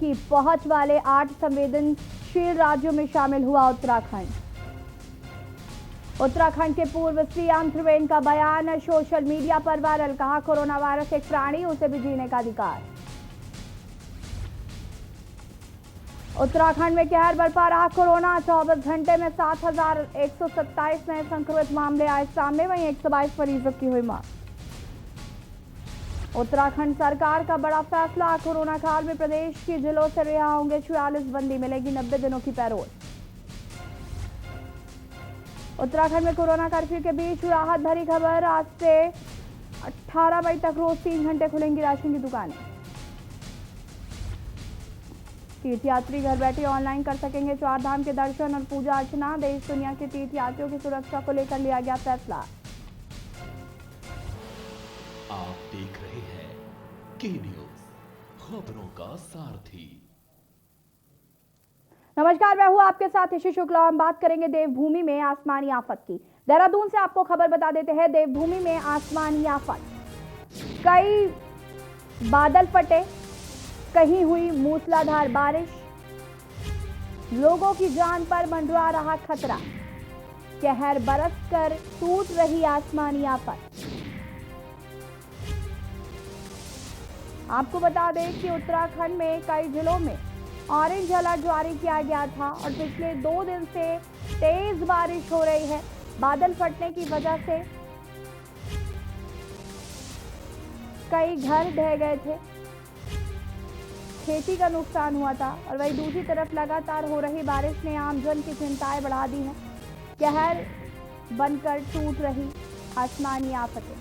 की पहुंच वाले 8 संवेदनशील राज्यों में शामिल हुआ उत्तराखंड। उत्तराखंड के पूर्व सीएम त्रिवेंद्र का बयान सोशल मीडिया पर वायरल। कहा, कोरोना वायरस एक प्राणी, उसे भी जीने का अधिकार। उत्तराखंड में कहर बरपा रहा कोरोना। 24 घंटे में 7,127 नए संक्रमित मामले आए सामने, वहीं 122 मरीजों की हुई मौत। उत्तराखंड सरकार का बड़ा फैसला। कोरोना काल में प्रदेश की जेलों से रिहा होंगे 44 बंदी, मिलेगी 90 दिनों की पैरोल। उत्तराखंड में कोरोना कर्फ्यू के बीच राहत भरी खबर। आज से 18 मई तक रोज 3 घंटे खुलेंगी राशन की दुकानें। तीर्थयात्री घर बैठे ऑनलाइन कर सकेंगे 4 धाम के दर्शन और पूजा अर्चना। देश दुनिया के तीर्थयात्रियों की सुरक्षा को लेकर लिया गया फैसला। आप देख रहे हैं के न्यूज, खबरों का सारथी। नमस्कार, मैं हूं आपके साथ ऋषि शुक्ला। हम बात करेंगे देवभूमि में आसमानी आफत की। देहरादून से आपको खबर बता देते हैं, देवभूमि में आसमानी आफत। कई बादल फटे, कहीं हुई मूसलाधार बारिश, लोगों की जान पर मंडरा रहा खतरा। कहर बरसकर टूट रही आसमानी आफत। आपको बता दें कि उत्तराखंड में कई जिलों में ऑरेंज अलर्ट जारी किया गया था और पिछले 2 दिन से तेज बारिश हो रही है। बादल फटने की वजह से कई घर ढह गए थे, खेती का नुकसान हुआ था और वहीं दूसरी तरफ लगातार हो रही बारिश ने आमजन की चिंताएं बढ़ा दी हैं। कहर बनकर टूट रही आसमानी आफतें।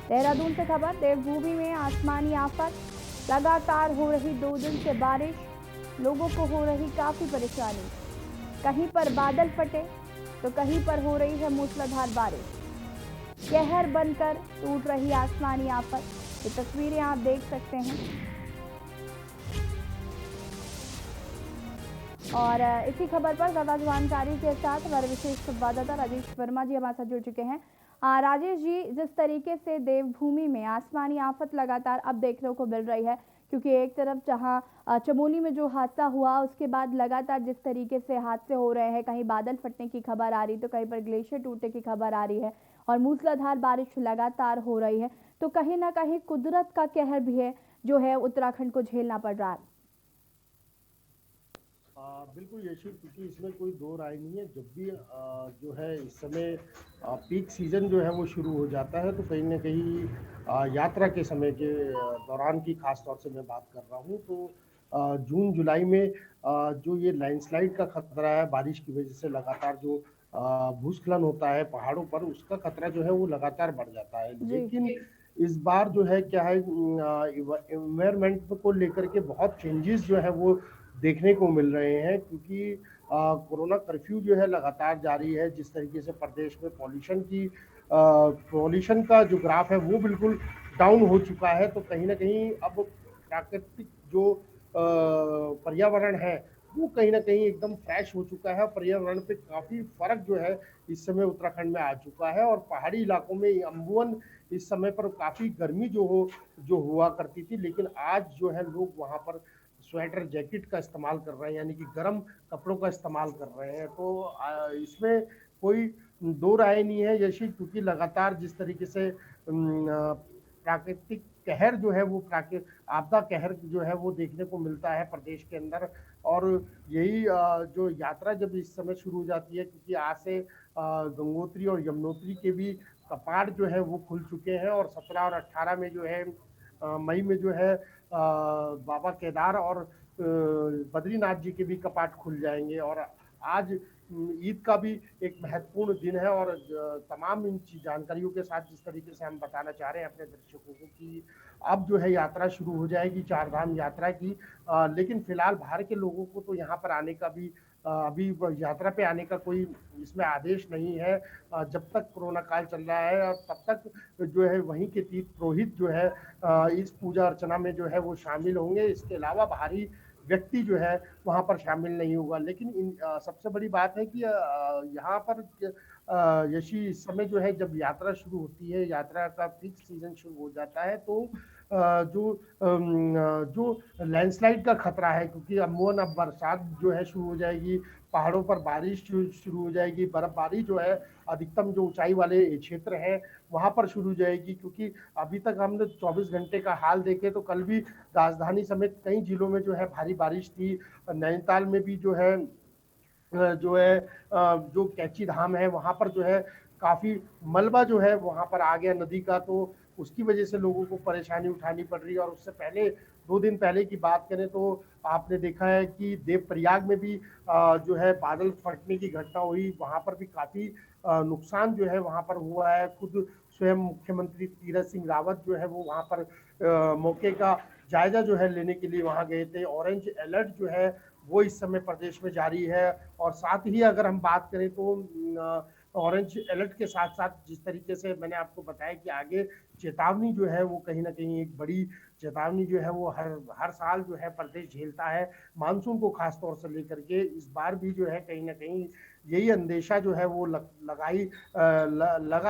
देहरादून से खबर, देवभूमि में आसमानी आफत। लगातार हो रही 2 दिन से बारिश, लोगों को हो रही काफी परेशानी। कहीं पर बादल फटे तो कहीं पर हो रही है मूसलाधार बारिश। कहर बनकर टूट रही आसमानी आफत। ये तस्वीरें आप देख सकते हैं। और इसी खबर पर ज्यादा जानकारी के साथ हमारे विशेष संवाददाता राजेश वर्मा जी हमारे साथ जुड़ चुके हैं। राजेश जी, जिस तरीके से देवभूमि में आसमानी आफत लगातार अब देखने को मिल रही है, क्योंकि एक तरफ जहां चमोली में जो हादसा हुआ उसके बाद लगातार जिस तरीके से हादसे हो रहे हैं, कहीं बादल फटने की खबर आ रही तो कहीं पर ग्लेशियर टूटने की खबर आ रही है और मूसलाधार बारिश लगातार हो रही है, तो कहीं ना कहीं कुदरत का कहर भी है जो है उत्तराखंड को झेलना पड़ रहा है। बिल्कुल यशी, क्योंकि इसमें कोई दो राय नहीं है। जब भी जो है इस समय पीक सीजन जो है वो शुरू हो जाता है, तो कहीं ना कहीं यात्रा के समय के दौरान की खास तौर से मैं बात कर रहा हूँ, तो जून जुलाई में जो ये लैंडस्लाइड का खतरा है, बारिश की वजह से लगातार जो भूस्खलन होता है पहाड़ों पर, उसका खतरा जो है वो लगातार बढ़ जाता है। लेकिन इस बार जो है क्या है, एनवायरनमेंट को लेकर के बहुत चेंजेस जो है वो देखने को मिल रहे हैं, क्योंकि कोरोना कर्फ्यू जो है लगातार जारी है। जिस तरीके से प्रदेश में पॉल्यूशन का जो ग्राफ है वो बिल्कुल डाउन हो चुका है, तो कहीं ना कहीं अब प्राकृतिक जो पर्यावरण है वो कहीं ना कहीं एकदम फ्रेश हो चुका है। पर्यावरण पे काफ़ी फर्क जो है इस समय उत्तराखंड में आ चुका है, और पहाड़ी इलाकों में अम्बुवन इस समय पर काफ़ी गर्मी जो हुआ करती थी, लेकिन आज जो है लोग वहाँ पर स्वेटर जैकेट का इस्तेमाल कर रहे हैं, यानी कि गर्म कपड़ों का इस्तेमाल कर रहे हैं। तो इसमें कोई दो राय नहीं है यशी, क्योंकि लगातार जिस तरीके से प्राकृतिक कहर जो है वो आपदा कहर जो है वो देखने को मिलता है प्रदेश के अंदर। और यही जो यात्रा जब इस समय शुरू हो जाती है, क्योंकि आज से गंगोत्री और यमुनोत्री के भी कपाट जो है वो खुल चुके हैं, और 17 और 18 में जो है मई में जो है बाबा केदार और बद्रीनाथ जी के भी कपाट खुल जाएंगे। और आज ईद का भी एक महत्वपूर्ण दिन है, और तमाम इन जानकारियों के साथ जिस तरीके से हम बताना चाह रहे हैं अपने दर्शकों को कि अब जो है यात्रा शुरू हो जाएगी 4 धाम यात्रा की। लेकिन फिलहाल बाहर के लोगों को तो यहाँ पर आने का भी अभी यात्रा पे आने का कोई इसमें आदेश नहीं है। जब तक कोरोना काल चल रहा है, और तब तक जो है वहीं के तीर्थ पुरोहित जो है इस पूजा अर्चना में जो है वो शामिल होंगे। इसके अलावा बाहरी व्यक्ति जो है वहाँ पर शामिल नहीं होगा। लेकिन सबसे बड़ी बात है कि यहाँ पर यशी इस समय जो है जब यात्रा शुरू होती है, यात्रा का पीक सीजन शुरू हो जाता है, तो जो लैंडस्लाइड का खतरा है, क्योंकि अमूमन अब बरसात जो है शुरू हो जाएगी, पहाड़ों पर बारिश शुरू हो जाएगी, बर्फबारी जो है अधिकतम जो ऊंचाई वाले क्षेत्र हैं वहां पर शुरू हो जाएगी। क्योंकि अभी तक हमने 24 घंटे का हाल देखे तो कल भी राजधानी समेत कई जिलों में जो है भारी बारिश थी। नैनीताल में भी जो कैची धाम है वहां पर जो है काफी मलबा जो है वहां पर आ गया नदी का, तो उसकी वजह से लोगों को परेशानी उठानी पड़ रही है। और उससे पहले 2 दिन पहले की बात करें तो आपने देखा है कि देवप्रयाग में भी जो है बादल फटने की घटना हुई, वहां पर भी काफी नुकसान जो है वहां पर हुआ है। खुद स्वयं मुख्यमंत्री तीरथ सिंह रावत जो है वो वहां पर मौके का जायजा जो है लेने के लिए वहां गए थे। ऑरेंज अलर्ट जो है वो इस समय प्रदेश में जारी है। और साथ ही अगर हम बात करें तो ऑरेंज अलर्ट के साथ साथ जिस तरीके से मैंने आपको बताया कि आगे चेतावनी जो है वो कहीं ना कहीं एक बड़ी चेतावनी जो है वो हर साल जो है प्रदेश झेलता है मानसून को खास तौर से लेकर के। इस बार भी जो है कहीं ना कहीं यही अंदेशा जो है वो लगा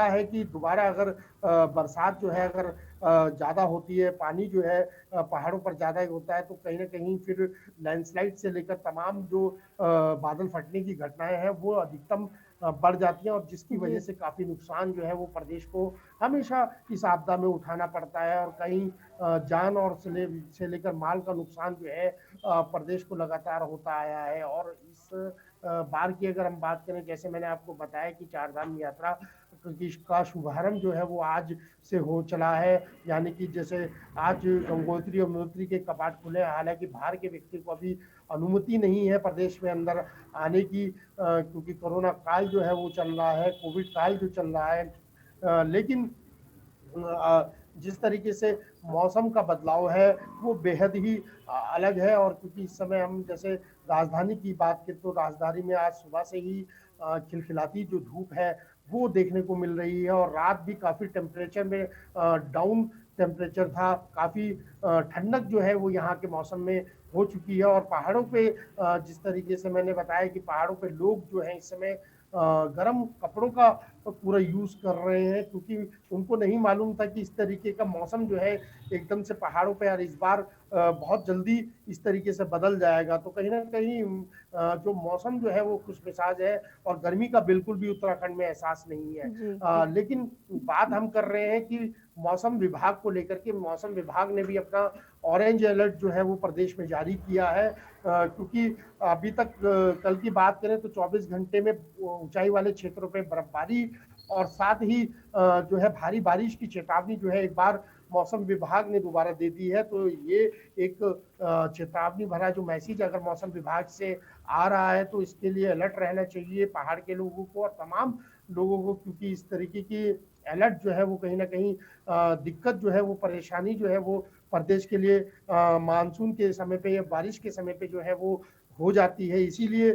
है कि दोबारा अगर बरसात जो है अगर ज़्यादा होती है, पानी जो है पहाड़ों पर ज़्यादा होता है तो कहीं ना कहीं फिर लैंडस्लाइड से लेकर तमाम जो बादल फटने की घटनाएं हैं वो अधिकतम बढ़ जाती हैं, और जिसकी वजह जी। से काफ़ी नुकसान जो है वो प्रदेश को हमेशा इस आपदा में उठाना पड़ता है। और कहीं जान और से लेकर माल का नुकसान जो है प्रदेश को लगातार होता आया है। और इस बार की अगर हम बात करें, जैसे मैंने आपको बताया कि चारधाम यात्रा का शुभारंभ जो है वो आज से हो चला है। यानी कि जैसे आज गंगोत्री और यमुनोत्री के कपाट खुले हैं, हालांकि बाहर के व्यक्ति को अभी अनुमति नहीं है प्रदेश में अंदर आने की, क्योंकि कोरोना काल जो है वो चल रहा है, कोविड काल जो चल रहा है। लेकिन जिस तरीके से मौसम का बदलाव है वो बेहद ही अलग है। और क्योंकि इस समय हम जैसे राजधानी की बात करें तो राजधानी में आज सुबह से ही खिलखिलाती जो धूप है वो देखने को मिल रही है। और रात भी काफ़ी टेम्परेचर में डाउन टेम्परेचर था, काफ़ी ठंडक जो है वो यहाँ के मौसम में हो चुकी है। और पहाड़ों पे जिस तरीके से मैंने बताया कि पहाड़ों पे लोग जो हैं इस समय गर्म कपड़ों का पूरा यूज कर रहे हैं, क्योंकि उनको नहीं मालूम था कि इस तरीके का मौसम जो है एकदम से पहाड़ों पे यार इस बार बहुत जल्दी इस तरीके से बदल जाएगा। तो कहीं ना कहीं जो मौसम जो है वो खुशमिजाज है, और गर्मी का बिल्कुल भी उत्तराखंड में एहसास नहीं है। जी। लेकिन बात हम कर रहे हैं कि मौसम विभाग को लेकर के, मौसम विभाग ने भी अपना ऑरेंज अलर्ट जो है वो प्रदेश में जारी किया है। क्योंकि अभी तक कल की बात करें तो 24 घंटे में ऊंचाई वाले क्षेत्रों पे बर्फबारी और साथ ही जो है भारी बारिश की चेतावनी जो है एक बार मौसम विभाग ने दोबारा दे दी है। तो ये एक चेतावनी भरा जो मैसेज अगर मौसम विभाग से आ रहा है तो इसके लिए अलर्ट रहना चाहिए पहाड़ के लोगों को और तमाम लोगों को, क्योंकि इस तरीके की अलर्ट जो है वो कहीं ना कहीं दिक्कत जो है वो परेशानी जो है वो प्रदेश के लिए मानसून के समय पे या बारिश के समय पे जो है वो हो जाती है। इसीलिए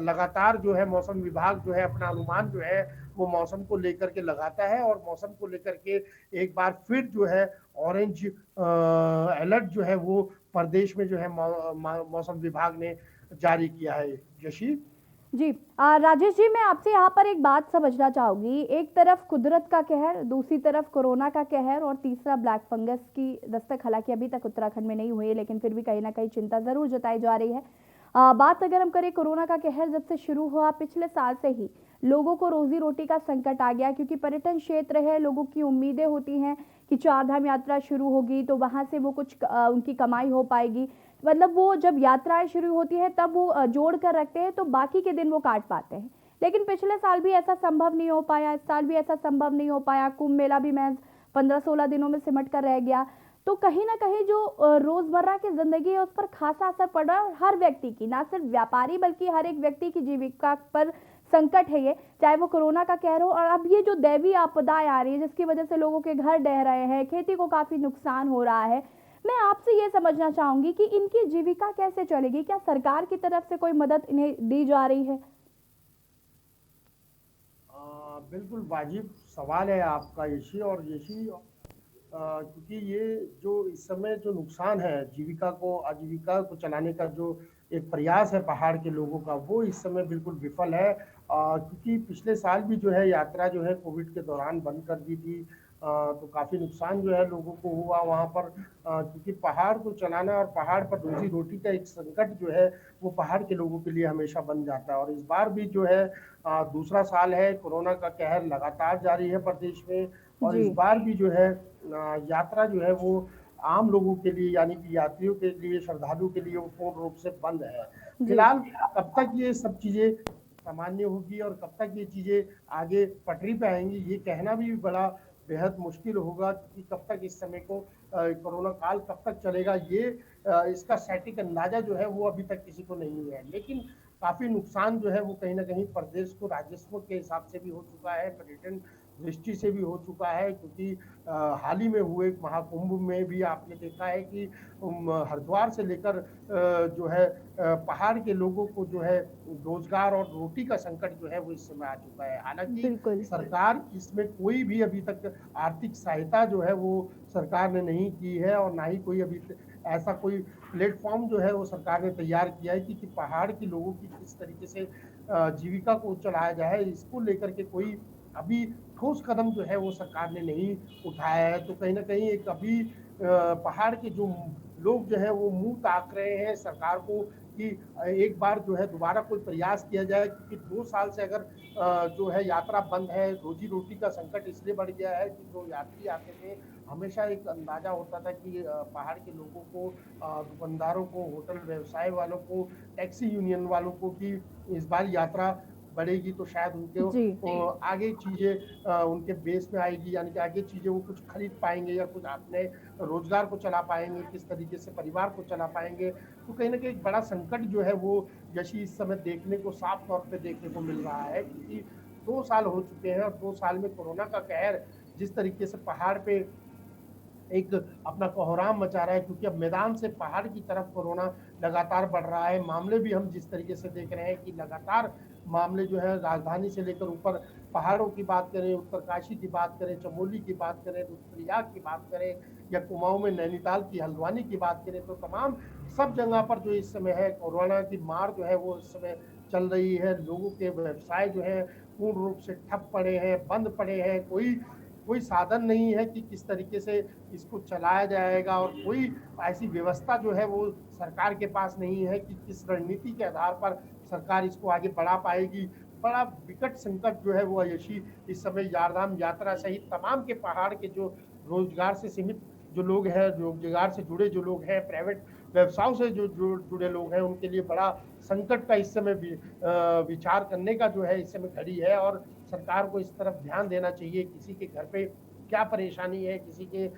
लगातार जो है मौसम विभाग जो है अपना अनुमान जो है वो मौसम को लेकर के लगाता है, और मौसम को लेकर के एक बार फिर जो है ऑरेंज अलर्ट जो है वो प्रदेश में जो है मौसम विभाग ने जारी किया है। यशी जी। राजेश जी, मैं आपसे यहाँ पर एक बात समझना चाहूंगी। एक तरफ कुदरत का कहर, दूसरी तरफ कोरोना का कहर, और तीसरा ब्लैक फंगस की दस्तक हालांकि अभी तक उत्तराखंड में नहीं हुई है, लेकिन फिर भी कहीं ना कहीं चिंता जरूर जताई जा रही है। बात अगर हम करें कोरोना का कहर जब से शुरू हुआ पिछले साल से ही लोगों को रोजी रोटी का संकट आ गया, क्योंकि पर्यटन क्षेत्र है, लोगों की उम्मीदें होती हैं कि चारधाम यात्रा शुरू होगी तो वहां से वो कुछ उनकी कमाई हो पाएगी। मतलब वो जब यात्राएं शुरू होती है तब वो जोड़ कर रखते हैं तो बाकी के दिन वो काट पाते हैं। लेकिन पिछले साल भी ऐसा संभव नहीं हो पाया, इस साल भी ऐसा संभव नहीं हो पाया। कुंभ मेला भी महज 15-16 दिनों में सिमट कर रह गया। तो कहीं ना कहीं जो रोजमर्रा की जिंदगी है उस पर खासा असर पड़ रहा है, और हर व्यक्ति की, ना सिर्फ व्यापारी बल्कि हर एक व्यक्ति की जीविका पर संकट है ये, चाहे वो कोरोना का कहर हो। और अब ये जो दैवीय आपदाएं आ रही है जिसकी वजह से लोगों के घर ढह रहे हैं, खेती को काफी नुकसान हो रहा है, मैं आपसे ये समझना चाहूंगी कि इनकी जीविका कैसे चलेगी? क्या सरकार की तरफ से कोई मदद इन्हें दी जा रही है? बिल्कुल वाजिब सवाल है आपका यशी। और यशी क्योंकि ये जो इस समय जो नुकसान है जीविका को आजीविका को चलाने का जो एक प्रयास है पहाड़ के लोगों का वो इस समय बिल्कुल विफल है। क्योंकि पिछले साल भी जो है यात्रा जो है कोविड के दौरान बंद कर दी थी। तो काफ़ी नुकसान जो है लोगों को हुआ वहाँ पर, क्योंकि पहाड़ को चलाना और पहाड़ पर रोजी रोटी का एक संकट जो है वो पहाड़ के लोगों के लिए हमेशा बन जाता है। और इस बार भी जो है दूसरा साल है, कोरोना का कहर लगातार जारी है प्रदेश में, और जी। इस बार भी जो है यात्रा जो है वो आम लोगों के लिए यानी कि यात्रियों के लिए, श्रद्धालु के लिए वो पूर्ण रूप से बंद है। जी। फिलहाल कब तक ये सब चीज़ें सामान्य होगी और कब तक ये चीज़ें आगे पटरी पे आएंगी, ये कहना भी बड़ा बेहद मुश्किल होगा, कि कब तक इस समय को कोरोना काल कब तक चलेगा, ये इसका सटीक अंदाजा जो है वो अभी तक किसी को नहीं है। लेकिन काफ़ी नुकसान जो है वो कहीं ना कहीं प्रदेश को राजस्व के हिसाब से भी हो चुका है, पर्यटन दृष्टि से भी हो चुका है, क्योंकि हाल ही में हुए महाकुंभ में भी आपने देखा है कि हरिद्वार से लेकर जो है पहाड़ के लोगों को जो है रोजगार और रोटी का संकट जो है वो इस समय आ चुका है। हालांकि बिल्कुल। सरकार इसमें कोई भी अभी तक आर्थिक सहायता जो है वो सरकार ने नहीं की है, और ना ही कोई अभी ऐसा कोई प्लेटफॉर्म जो है वो सरकार ने तैयार किया है कि पहाड़ के लोगों की किस तरीके से जीविका को चलाया जाए, इसको लेकर के कोई अभी ठोस कदम जो है वो सरकार ने नहीं उठाया है। तो कहीं ना कहीं एक अभी पहाड़ के जो लोग जो है वो मुंह ताक रहे हैं सरकार को, कि एक बार जो है दोबारा कोई प्रयास किया जाए, क्योंकि 2 साल से अगर जो है यात्रा बंद है, रोजी रोटी का संकट इसलिए बढ़ गया है कि जो यात्री आते थे, हमेशा एक अंदाजा होता था कि पहाड़ के लोगों को, दुकानदारों को, होटल व्यवसाय वालों को, टैक्सी यूनियन वालों को, कि इस बार यात्रा बढ़ेगी तो शायद जी। उनके आगे चीज़ें उनके बेस में आएगी, यानी कि आगे चीज़ें वो कुछ खरीद पाएंगे या कुछ अपने रोजगार को चला पाएंगे, किस तरीके से परिवार को चला पाएंगे। तो कहीं ना कहीं एक बड़ा संकट जो है वो यशी इस समय देखने को साफ तौर पे देखने को मिल रहा है, क्योंकि 2 साल हो चुके हैं, और 2 साल में कोरोना का कहर जिस तरीके से पहाड़ पे एक अपना कोहराम मचा रहा है, क्योंकि अब मैदान से पहाड़ की तरफ कोरोना लगातार बढ़ रहा है। मामले भी हम जिस तरीके से देख रहे हैं कि लगातार मामले जो है राजधानी से लेकर ऊपर पहाड़ों की बात करें, उत्तरकाशी की बात करें, चमोली की बात करें, रुद्रप्रयाग की बात करें, या कुमाऊं में नैनीताल की हल्द्वानी की बात करें, तो तमाम सब जगह पर जो इस समय है कोरोना की मार जो है वो इस समय चल रही है। लोगों के व्यवसाय जो है पूर्ण रूप से ठप पड़े हैं, बंद पड़े हैं, कोई कोई साधन नहीं है कि किस तरीके से इसको चलाया जाएगा, और कोई ऐसी व्यवस्था जो है वो सरकार के पास नहीं है कि किस रणनीति के आधार पर सरकार इसको आगे बढ़ा पाएगी। बड़ा विकट संकट जो है वो यशी इस समय चारधाम यात्रा सहित तमाम के पहाड़ के जो रोजगार से सीमित जो लोग हैं, रोजगार से जुड़े जो लोग हैं, प्राइवेट व्यवसायों से जो जुड़े लोग हैं, उनके लिए बड़ा संकट का इस समय विचार करने का जो है इस समय घड़ी है। और सरकार को इस तरफ ध्यान देना चाहिए, किसी के घर पे क्या परेशानी है, किसी के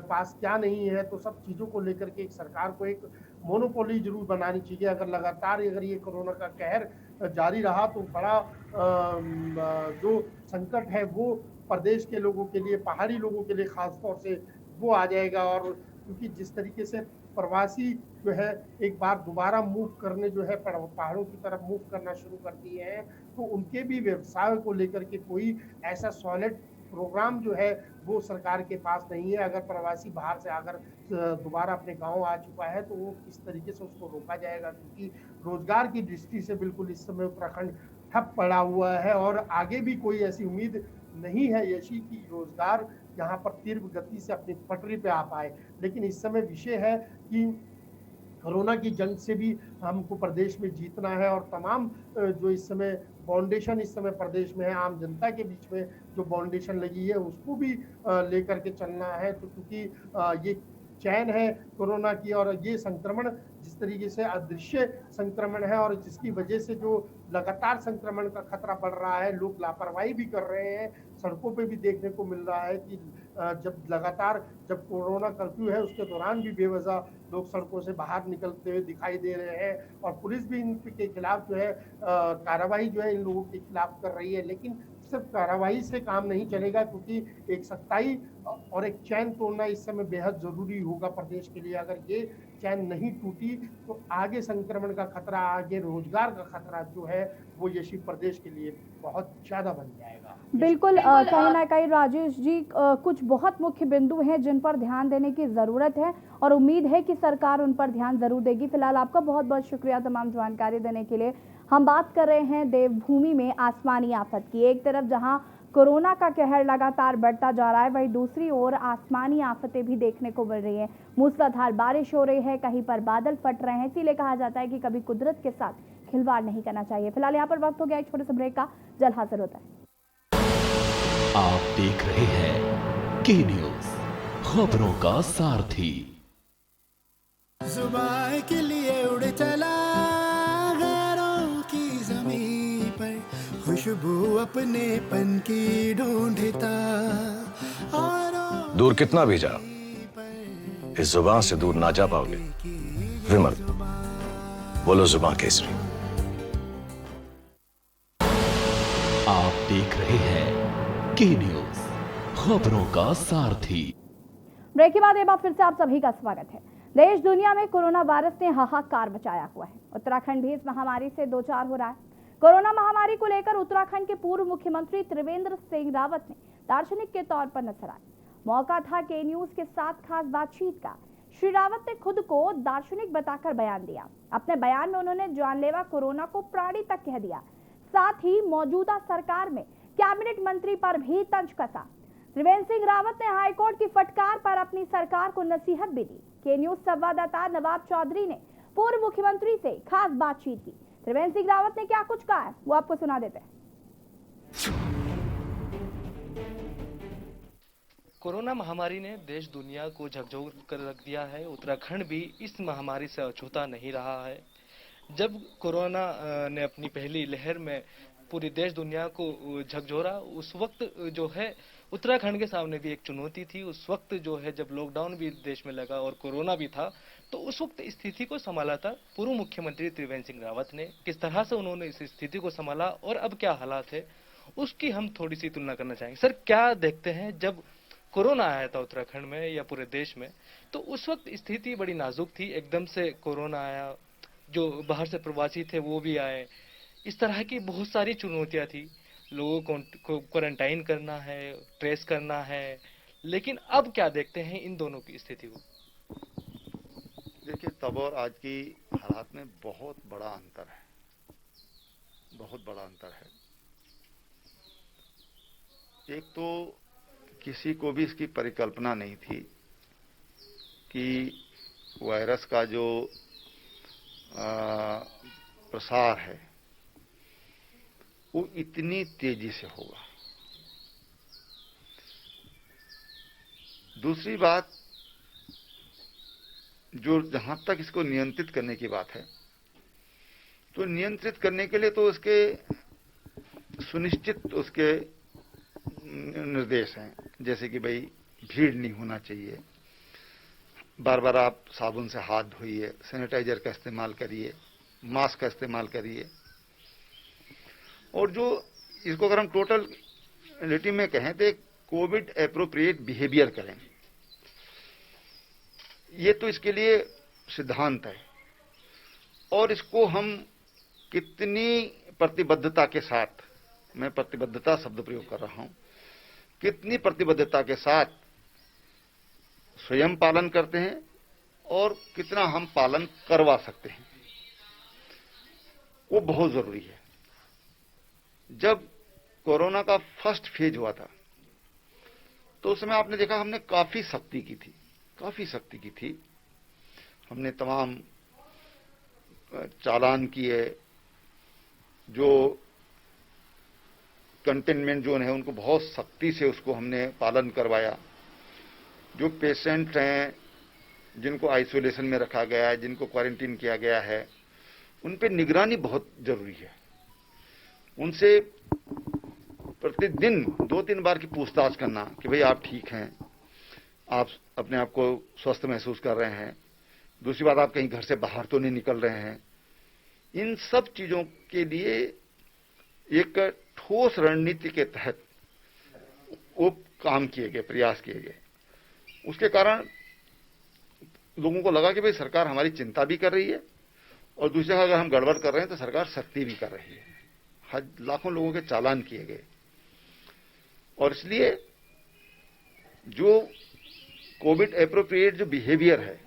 पास क्या नहीं है, तो सब चीज़ों को लेकर के एक सरकार को एक मोनोपोली जरूर बनानी चाहिए। अगर लगातार अगर ये कोरोना का कहर जारी रहा तो बड़ा जो संकट है वो प्रदेश के लोगों के लिए, पहाड़ी लोगों के लिए खास तौर से वो आ जाएगा। और क्योंकि जिस तरीके से प्रवासी जो है एक बार दोबारा मूव करने जो है पहाड़ों की तरफ मूव करना शुरू कर दिए हैं, तो उनके भी व्यवसाय को लेकर के कोई ऐसा सॉलिड प्रोग्राम जो है वो सरकार के पास नहीं है। अगर प्रवासी बाहर से अगर दोबारा अपने गांव आ चुका है तो वो किस तरीके से उसको रोका जाएगा, क्योंकि रोजगार की दृष्टि से बिल्कुल इस समय उत्तराखंड ठप पड़ा हुआ है, और आगे भी कोई ऐसी उम्मीद नहीं है यशी की रोजगार यहाँ पर तीव्र गति से अपनी पटरी पे आ पाए। लेकिन इस समय विषय है कि कोरोना की जंग से भी हमको प्रदेश में जीतना है, और तमाम जो इस समय फाउंडेशन इस समय प्रदेश में है, आम जनता के बीच में जो फाउंडेशन लगी है उसको भी लेकर के चलना है। तो क्योंकि ये चैन है कोरोना की, और ये संक्रमण जिस तरीके से अदृश्य संक्रमण है, और जिसकी वजह से जो लगातार संक्रमण का खतरा बढ़ रहा है, लोग लापरवाही भी कर रहे हैं। सड़कों पे भी देखने को मिल रहा है कि जब कोरोना कर्फ्यू है उसके दौरान भी बेवजह लोग सड़कों से बाहर निकलते हुए दिखाई दे रहे हैं, और पुलिस भी इनके खिलाफ जो है कार्रवाई जो है इन लोगों के खिलाफ कर रही है। लेकिन सिर्फ कार्रवाई से काम नहीं चलेगा, क्योंकि एक सख्ताई और एक चैन तोड़ना इस समय बेहद जरूरी होगा प्रदेश के लिए। अगर ये चैन नहीं टूटी तो आगे संक्रमण का खतरा, आगे रोजगार का खतरा जो है वो यशी प्रदेश के लिए बहुत ज्यादा बन जाएगा। बिल्कुल कहीं ना कहीं राजेश जी कुछ बहुत मुख्य बिंदु हैं जिन पर ध्यान देने की ज़रूरत है, और उम्मीद है कि सरकार उन पर ध्यान ज़रूर देगी। फिलहाल आपका बहुत बहुत शुक्रिया तमाम जानकारी देने के लिए। हम बात कर रहे हैं देवभूमि में आसमानी आफत की। एक तरफ जहां कोरोना का कहर लगातार बढ़ता जा रहा है, वहीं दूसरी ओर आसमानी आफतें भी देखने को मिल रही हैं। मूसलाधार बारिश हो रही है, कहीं पर बादल फट रहे हैं। इसीलिए कहा जाता है कि कभी कुदरत के साथ खिलवाड़ नहीं करना चाहिए। फिलहाल यहाँ पर वक्त हो गया एक छोटे से ब्रेक का, जल्द हाजिर होता है। आप देख रहे हैं के न्यूज, खबरों का सारथी। जुबान के लिए उड़ चला गैरों की ज़मीं पर, खुशबू अपने पन की ढूंढता। दूर कितना भी जा, इस जुबान से दूर ना जा पाओगे। विमल, बोलो जुबान केसरी। आप देख रहे हैं के न्यूज, खबरों का सारथी। ब्रेक के बाद एक बार फिर से आप सभी का स्वागत है। देश दुनिया में कोरोना वायरस ने हाहाकार मचाया हुआ है। उत्तराखंड भी इस महामारी से दो चार हो रहा है। कोरोना महामारी को लेकर उत्तराखंड के पूर्व मुख्यमंत्री त्रिवेंद्र सिंह रावत ने दार्शनिक के तौर पर नजर आए। मौका था के न्यूज के साथ खास बातचीत का। श्री रावत ने खुद को दार्शनिक बताकर बयान दिया। अपने बयान में उन्होंने जानलेवा कोरोना को प्राणी तक कह दिया। साथ ही मौजूदा सरकार में कैबिनेट मंत्री पर भी तंज कसा। त्रिवेंद्र सिंह रावत ने हाईकोर्ट की फटकार पर अपनी सरकार को नसीहत भी दी। के न्यूज संवाददाता नवाब चौधरी ने पूर्व मुख्यमंत्री से खास बातचीत की। त्रिवेंद्र सिंह रावत ने क्या कुछ कहा है वो आपको सुना देते हैं। कोरोना महामारी ने देश दुनिया को झकझोर कर रख दिया है। उत्तराखंड भी इस महामारी से अछूता नहीं रहा है। जब कोरोना ने अपनी पहली लहर में पूरी देश दुनिया को झकझोरा, उस वक्त जो है उत्तराखंड के सामने भी एक चुनौती थी। उस वक्त जो है जब लॉकडाउन भी देश में लगा और कोरोना भी था, तो उस वक्त स्थिति को संभाला था पूर्व मुख्यमंत्री त्रिवेंद्र सिंह रावत ने। किस तरह से उन्होंने इस स्थिति को संभाला और अब क्या हालात है, उसकी हम थोड़ी सी तुलना करना चाहेंगे। सर, क्या देखते हैं, जब कोरोना आया था उत्तराखंड में या पूरे देश में, तो उस वक्त स्थिति बड़ी नाजुक थी। एकदम से कोरोना आया, जो बाहर से प्रवासी थे वो भी आए, इस तरह की बहुत सारी चुनौतियां थी। लोगों को क्वारंटाइन करना है, ट्रेस करना है, लेकिन अब क्या देखते हैं इन दोनों की स्थिति को? देखिए, तब और आज की हालात में बहुत बड़ा अंतर है, बहुत बड़ा अंतर है। एक तो किसी को भी इसकी परिकल्पना नहीं थी कि वायरस का जो प्रसार है वो इतनी तेजी से होगा। दूसरी बात, जो जहां तक इसको नियंत्रित करने की बात है, तो नियंत्रित करने के लिए तो उसके सुनिश्चित उसके निर्देश हैं, जैसे कि भाई भीड़ नहीं होना चाहिए, बार बार आप साबुन से हाथ धोइए, सैनिटाइजर का इस्तेमाल करिए, मास्क का इस्तेमाल करिए। और जो इसको अगर हम टोटल रिलेटिव में कहें तो कोविड एप्रोप्रिएट बिहेवियर करें, ये तो इसके लिए सिद्धांत है। और इसको हम कितनी प्रतिबद्धता के साथ, मैं प्रतिबद्धता शब्द प्रयोग कर रहा हूं, कितनी प्रतिबद्धता के साथ स्वयं पालन करते हैं और कितना हम पालन करवा सकते हैं, वो बहुत जरूरी है। जब कोरोना का फर्स्ट फेज हुआ था तो उस समय आपने देखा हमने काफी सख्ती की थी। हमने तमाम चालान किए, जो कंटेनमेंट जोन है उनको बहुत सख्ती से उसको हमने पालन करवाया। जो पेशेंट हैं जिनको आइसोलेशन में रखा गया है, जिनको क्वारंटीन किया गया है, उन पे निगरानी बहुत जरूरी है। उनसे प्रतिदिन 2-3 बार की पूछताछ करना कि भाई आप ठीक हैं, आप अपने आप को स्वस्थ महसूस कर रहे हैं, दूसरी बात आप कहीं घर से बाहर तो नहीं निकल रहे हैं। इन सब चीजों के लिए एक ठोस रणनीति के तहत वो काम किए गए, प्रयास किए गए। उसके कारण लोगों को लगा कि भाई सरकार हमारी चिंता भी कर रही है और दूसरी जगह अगर हम गड़बड़ कर रहे हैं तो सरकार सख्ती भी कर रही है। लाखों लोगों के चालान किए गए और इसलिए जो कोविड एप्रोप्रिएट जो बिहेवियर है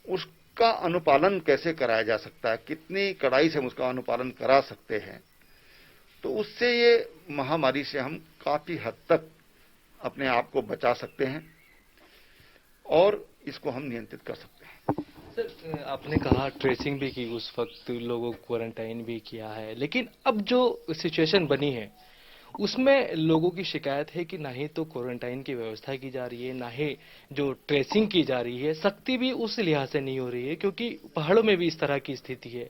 उसका अनुपालन कैसे कराया जा सकता है, कितनी कड़ाई से हम उसका अनुपालन करा सकते हैं, तो उससे ये महामारी से हम काफी हद तक अपने आप को बचा सकते हैं और इसको हम नियंत्रित कर सकते हैं। सर, आपने कहा ट्रेसिंग भी की, उस वक्त लोगों को क्वारंटाइन भी किया है, लेकिन अब जो सिचुएशन बनी है उसमें लोगों की शिकायत है कि ना ही तो क्वारंटाइन की व्यवस्था की जा रही है, ना ही जो ट्रेसिंग की जा रही है, सख्ती भी उस लिहाज से नहीं हो रही है, क्योंकि पहाड़ों में भी इस तरह की स्थिति है।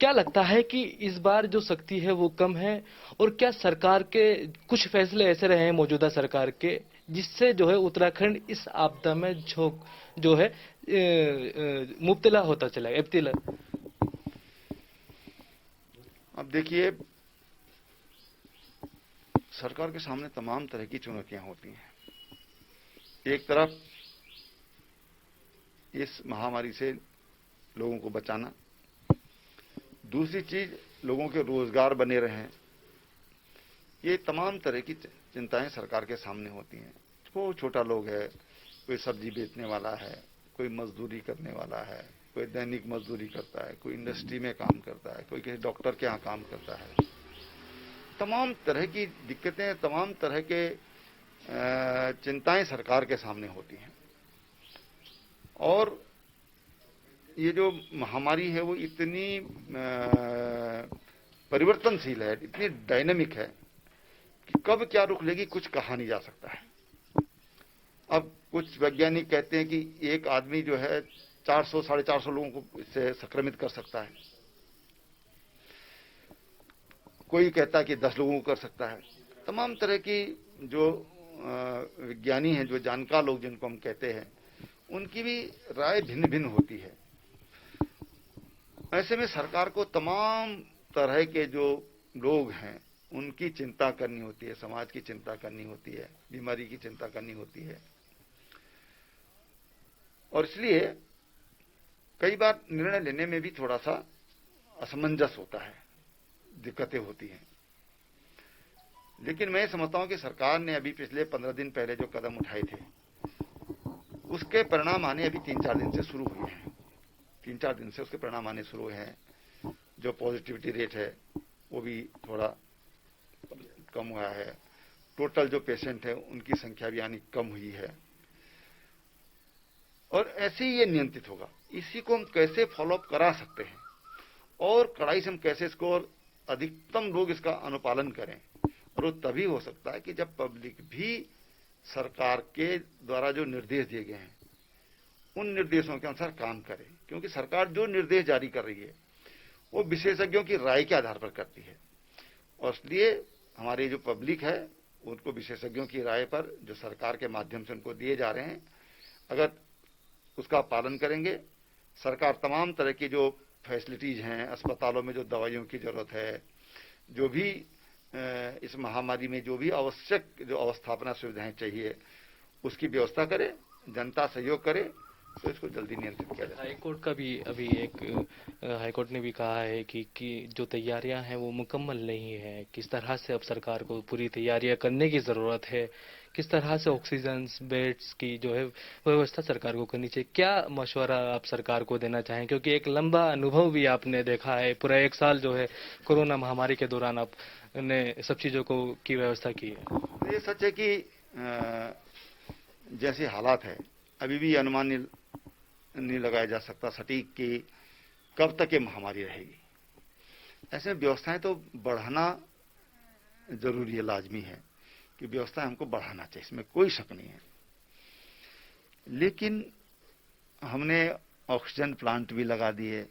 क्या लगता है कि इस बार जो सख्ती है वो कम है, और क्या सरकार के कुछ फैसले ऐसे रहे हैं मौजूदा सरकार के जिससे जो है उत्तराखंड इस आपदा में जो है मुब्तला होता चला है, इब्तिला? अब देखिए, सरकार के सामने तमाम तरह की चुनौतियां होती हैं। एक तरफ इस महामारी से लोगों को बचाना, दूसरी चीज लोगों के रोजगार बने रहें। ये तमाम तरह की चिंताएं सरकार के सामने होती हैं। कोई छोटा लोग है, कोई सब्जी बेचने वाला है, कोई मजदूरी करने वाला है, कोई दैनिक मजदूरी करता है, कोई इंडस्ट्री में काम करता है, कोई किसी डॉक्टर के यहाँ काम करता है। तमाम तरह की दिक्कतें, तमाम तरह के चिंताएं सरकार के सामने होती हैं। और ये जो महामारी है वो इतनी परिवर्तनशील है, इतनी डायनामिक है कि कब क्या रुख लेगी कुछ कहा नहीं जा सकता है। अब कुछ वैज्ञानिक कहते हैं कि एक आदमी जो है 400-450 लोगों को इससे संक्रमित कर सकता है, कोई कहता है कि 10 लोगों को कर सकता है। तमाम तरह की जो विज्ञानी हैं, जो जानकार लोग जिनको हम कहते हैं, उनकी भी राय भिन्न भिन्न होती है। ऐसे में सरकार को तमाम तरह के जो लोग हैं उनकी चिंता करनी होती है, समाज की चिंता करनी होती है, बीमारी की चिंता करनी होती है। और इसलिए कई बार निर्णय लेने में भी थोड़ा सा असमंजस होता है, दिक्कतें होती हैं। लेकिन मैं समझता हूं कि सरकार ने अभी पिछले 15 दिन पहले जो कदम उठाए थे उसके परिणाम आने अभी 3-4 दिन से शुरू हुए हैं। 3-4 दिन से उसके परिणाम आने शुरू हुए हैं। जो पॉजिटिविटी रेट है वो भी थोड़ा कम हुआ है। टोटल जो पेशेंट है उनकी संख्या भी यानी कम हुई है। और ऐसे ही ये नियंत्रित होगा। इसी को हम कैसे फॉलोअप करा सकते हैं और कड़ाई से हम कैसे इसको और अधिकतम लोग इसका अनुपालन करें, और वो तभी हो सकता है कि जब पब्लिक भी सरकार के द्वारा जो निर्देश दिए गए हैं उन निर्देशों के अनुसार काम करे। क्योंकि सरकार जो निर्देश जारी कर रही है वो विशेषज्ञों की राय के आधार पर करती है, और इसलिए हमारी जो पब्लिक है उनको विशेषज्ञों की राय पर जो सरकार के माध्यम से उनको दिए जा रहे हैं, अगर उसका पालन करेंगे, सरकार तमाम तरह की जो फैसिलिटीज हैं, अस्पतालों में जो दवाइयों की जरूरत है, जो भी इस महामारी में जो भी आवश्यक जो अवस्थापना सुविधाएं चाहिए उसकी व्यवस्था करे, जनता सहयोग करे, तो इसको जल्दी नियंत्रित किया जाए। हाईकोर्ट का भी अभी एक हाईकोर्ट ने भी कहा है कि जो तैयारियां हैं वो मुकम्मल नहीं है। किस तरह से अब सरकार को पूरी तैयारियां करने की ज़रूरत है, किस तरह से ऑक्सीजन बेड्स की जो है व्यवस्था सरकार को करनी चाहिए। क्या मशवरा आप सरकार को देना चाहें, क्योंकि एक लंबा अनुभव भी आपने देखा है, पूरा 1 साल जो है कोरोना महामारी के दौरान आपने सब चीज़ों को की व्यवस्था की है। ये सच है कि जैसे हालात है अभी भी अनुमान नहीं लगाया जा सकता सटीक कि कब तक ये महामारी रहेगी। ऐसे में व्यवस्थाएं तो बढ़ाना जरूरी है, लाजमी है कि व्यवस्थाएं हमको बढ़ाना चाहिए, इसमें कोई शक नहीं है। लेकिन हमने ऑक्सीजन प्लांट भी लगा दिए,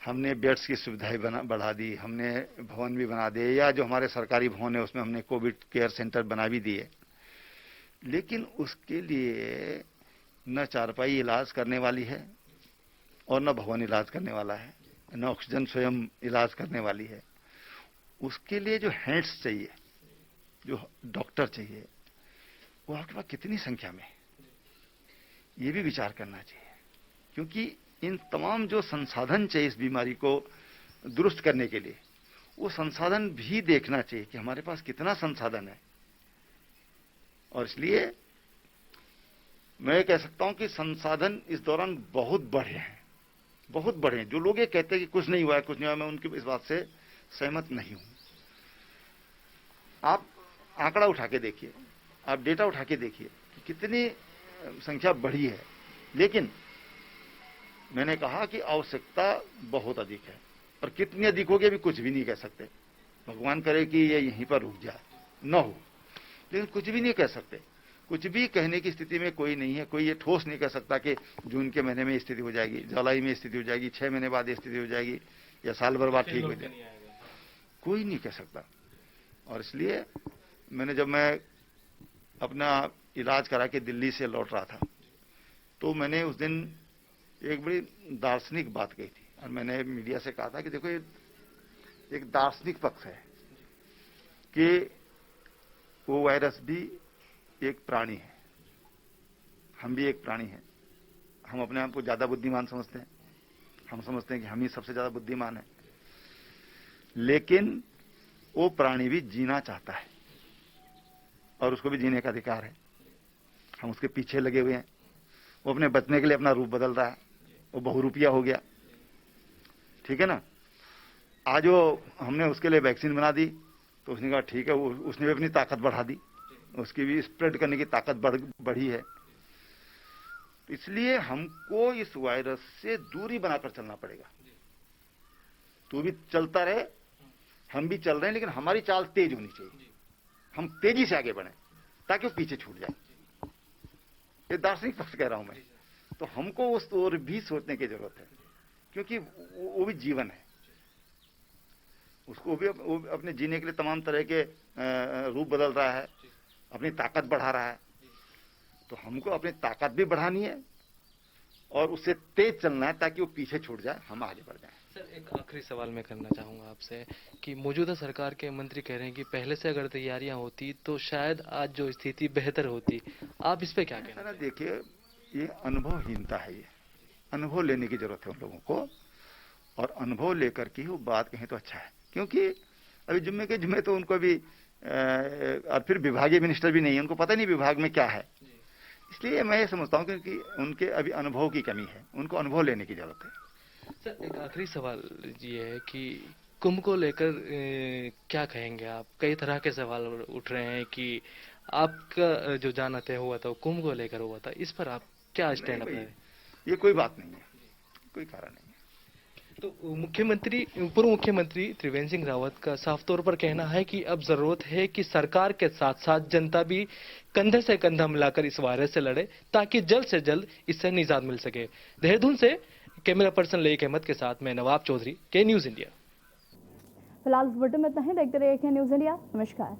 हमने बेड्स की सुविधाएं बढ़ा दी, हमने भवन भी बना दिए, या जो हमारे सरकारी भवन है उसमें हमने कोविड केयर सेंटर बना भी दिए। लेकिन उसके लिए न चारपाई इलाज करने वाली है और न भवन इलाज करने वाला है, न ऑक्सीजन स्वयं इलाज करने वाली है। उसके लिए जो हेड्स चाहिए, जो डॉक्टर चाहिए, वो आपके पास कितनी संख्या में, ये भी विचार करना चाहिए। क्योंकि इन तमाम जो संसाधन चाहिए इस बीमारी को दुरुस्त करने के लिए, वो संसाधन भी देखना चाहिए कि हमारे पास कितना संसाधन है। और इसलिए मैं कह सकता हूं कि संसाधन इस दौरान बहुत बढ़े हैं, बहुत बढ़े हैं। जो लोग ये कहते हैं कि कुछ नहीं हुआ है, कुछ नहीं हुआ, मैं उनकी इस बात से सहमत नहीं हूं। आप आंकड़ा उठा के देखिए, आप डेटा उठा के देखिए कि कितनी संख्या बढ़ी है। लेकिन मैंने कहा कि आवश्यकता बहुत अधिक है, और कितनी अधिक होगी अभी कुछ भी नहीं कह सकते। भगवान करे कि ये यहीं पर रुक जाए, न हो, लेकिन कुछ भी नहीं कह सकते। कुछ भी कहने की स्थिति में कोई नहीं है। कोई ये ठोस नहीं कह सकता कि जून के महीने में स्थिति हो जाएगी, जुलाई में स्थिति हो जाएगी, 6 महीने बाद स्थिति हो जाएगी, या साल भर बाद ठीक हो जाएगी, कोई नहीं कह सकता। और इसलिए जब मैं अपना इलाज करा के दिल्ली से लौट रहा था, तो मैंने उस दिन एक बड़ी दार्शनिक बात कही थी, और मैंने मीडिया से कहा था कि देखो, ये एक दार्शनिक पक्ष है कि वो वायरस भी एक प्राणी है, हम भी एक प्राणी हैं। हम अपने आप को ज्यादा बुद्धिमान समझते हैं, हम समझते हैं कि हम ही सबसे ज्यादा बुद्धिमान हैं, लेकिन वो प्राणी भी जीना चाहता है, और उसको भी जीने का अधिकार है। हम उसके पीछे लगे हुए हैं। वो अपने बचने के लिए अपना रूप बदल रहा है, वो बहुरूपिया हो गया, ठीक है ना। आज वो हमने उसके लिए वैक्सीन बना दी, तो उसने कहा ठीक है, वो उसने भी अपनी ताकत बढ़ा दी, उसकी भी स्प्रेड करने की ताकत बढ़ी है। तो इसलिए हमको इस वायरस से दूरी बनाकर चलना पड़ेगा। तू भी चलता रहे, हम भी चल रहे हैं, लेकिन हमारी चाल तेज होनी चाहिए। हम तेजी से आगे बढ़े ताकि वो पीछे छूट जाए। ये दार्शनिक पक्ष कह रहा हूं मैं। तो हमको उस ओर भी सोचने की जरूरत है, क्योंकि वो भी जीवन है। उसको भी वो अपने जीने के लिए तमाम तरह के रूप बदल रहा है, अपनी ताकत बढ़ा रहा है। तो हमको अपनी ताकत भी बढ़ानी है और उससे तेज चलना है ताकि वो पीछे छूट जाए, हम आगे बढ़ जाए। सर, एक आखिरी सवाल मैं करना चाहूंगा आपसे कि मौजूदा सरकार के मंत्री कह रहे हैं कि पहले से अगर तैयारियां होती तो शायद आज जो स्थिति बेहतर होती। आप इस पे क्या कहना चाहेंगे? देखिए, ये अनुभवहीनता है। ये अनुभव लेने की जरूरत है उन लोगों को, और अनुभव लेकर के वो बात कहें तो अच्छा है। क्योंकि अभी जुम्मे के जुम्मे तो उनको भी और फिर विभागीय मिनिस्टर भी नहीं है, उनको पता नहीं विभाग में क्या है। इसलिए मैं ये समझता हूँ क्योंकि उनके अभी अनुभव की कमी है, उनको अनुभव लेने की जरूरत है। सर, एक आखिरी सवाल ये है कि कुंभ को लेकर क्या कहेंगे आप? कई तरह के सवाल उठ रहे हैं कि आपका जो जाना तय हुआ था वो कुंभ को लेकर हुआ था, इस पर आप क्या स्टैंड अप है? ये कोई बात नहीं है, कोई कारण नहीं है। तो पूर्व मुख्यमंत्री त्रिवेंद्र सिंह रावत का साफ तौर पर कहना है कि अब जरूरत है कि सरकार के साथ साथ जनता भी कंधे से कंधा मिलाकर इस वायरस से लड़े, ताकि जल्द से जल्द इससे निजात मिल सके। देहरादून से कैमरा पर्सन लेक अहमद के साथ मैं नवाब चौधरी, के न्यूज इंडिया। फिलहाल इस बुलेटिन में इतना ही। देखते रहिए के न्यूज इंडिया। नमस्कार।